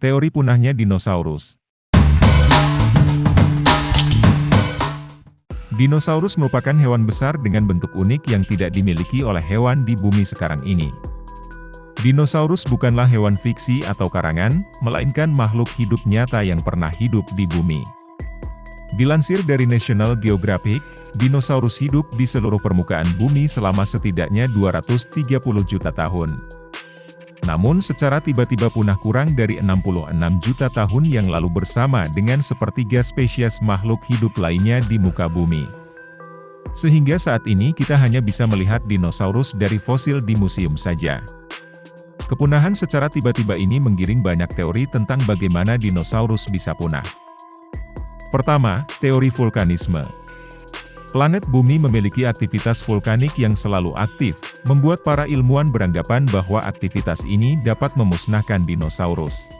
Teori punahnya dinosaurus. Dinosaurus merupakan hewan besar dengan bentuk unik yang tidak dimiliki oleh hewan di bumi sekarang ini. Dinosaurus bukanlah hewan fiksi atau karangan, melainkan makhluk hidup nyata yang pernah hidup di bumi. Dilansir dari National Geographic, dinosaurus hidup di seluruh permukaan bumi selama setidaknya 230 juta tahun. Namun secara tiba-tiba punah kurang dari 66 juta tahun yang lalu bersama dengan sepertiga spesies makhluk hidup lainnya di muka bumi. Sehingga saat ini kita hanya bisa melihat dinosaurus dari fosil di museum saja. Kepunahan secara tiba-tiba ini menggiring banyak teori tentang bagaimana dinosaurus bisa punah. Pertama, teori vulkanisme. Planet bumi memiliki aktivitas vulkanik yang selalu aktif, membuat para ilmuwan beranggapan bahwa aktivitas ini dapat memusnahkan dinosaurus.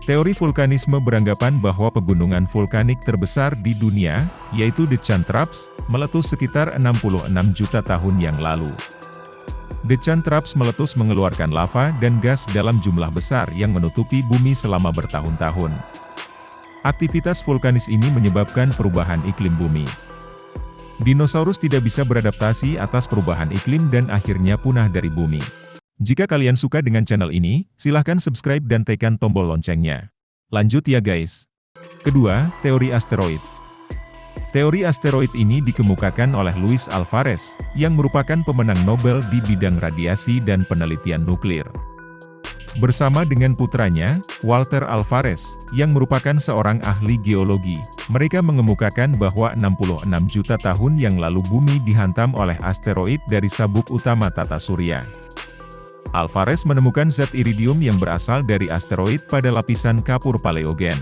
Teori vulkanisme beranggapan bahwa pegunungan vulkanik terbesar di dunia, yaitu The Chan Traps, meletus sekitar 66 juta tahun yang lalu. The Chan Traps meletus mengeluarkan lava dan gas dalam jumlah besar yang menutupi bumi selama bertahun-tahun. Aktivitas vulkanis ini menyebabkan perubahan iklim bumi. Dinosaurus tidak bisa beradaptasi atas perubahan iklim dan akhirnya punah dari bumi. Jika kalian suka dengan channel ini, silahkan subscribe dan tekan tombol loncengnya. Lanjut ya guys. Kedua, teori asteroid. Teori asteroid ini dikemukakan oleh Luis Alvarez, yang merupakan pemenang Nobel di bidang radiasi dan penelitian nuklir. Bersama dengan putranya, Walter Alvarez, yang merupakan seorang ahli geologi, mereka mengemukakan bahwa 66 juta tahun yang lalu bumi dihantam oleh asteroid dari sabuk utama tata surya. Alvarez menemukan zat iridium yang berasal dari asteroid pada lapisan kapur paleogen.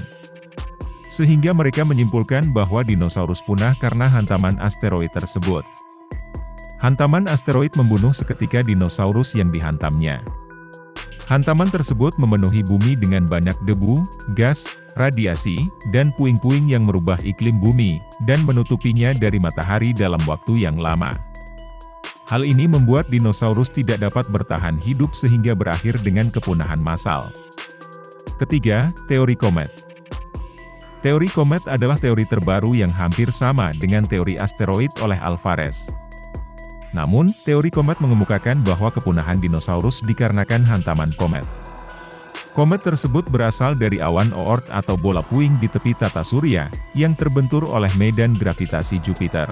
Sehingga mereka menyimpulkan bahwa dinosaurus punah karena hantaman asteroid tersebut. Hantaman asteroid membunuh seketika dinosaurus yang dihantamnya. Hantaman tersebut memenuhi bumi dengan banyak debu, gas, radiasi, dan puing-puing yang merubah iklim bumi, dan menutupinya dari matahari dalam waktu yang lama. Hal ini membuat dinosaurus tidak dapat bertahan hidup sehingga berakhir dengan kepunahan massal. Ketiga, teori komet. Teori komet adalah teori terbaru yang hampir sama dengan teori asteroid oleh Alvarez. Namun, teori komet mengemukakan bahwa kepunahan dinosaurus dikarenakan hantaman komet. Komet tersebut berasal dari awan Oort atau bola puing di tepi tata surya, yang terbentur oleh medan gravitasi Jupiter.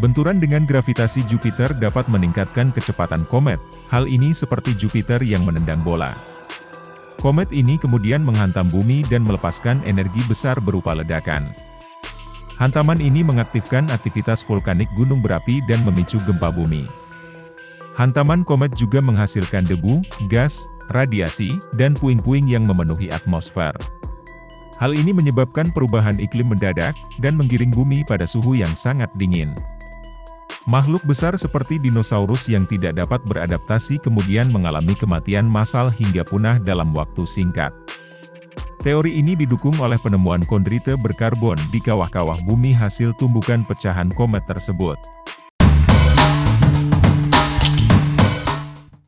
Benturan dengan gravitasi Jupiter dapat meningkatkan kecepatan komet, hal ini seperti Jupiter yang menendang bola. Komet ini kemudian menghantam bumi dan melepaskan energi besar berupa ledakan. Hantaman ini mengaktifkan aktivitas vulkanik gunung berapi dan memicu gempa bumi. Hantaman komet juga menghasilkan debu, gas, radiasi, dan puing-puing yang memenuhi atmosfer. Hal ini menyebabkan perubahan iklim mendadak, dan menggiring bumi pada suhu yang sangat dingin. Makhluk besar seperti dinosaurus yang tidak dapat beradaptasi kemudian mengalami kematian massal hingga punah dalam waktu singkat. Teori ini didukung oleh penemuan kondrite berkarbon di kawah-kawah bumi hasil tumbukan pecahan komet tersebut.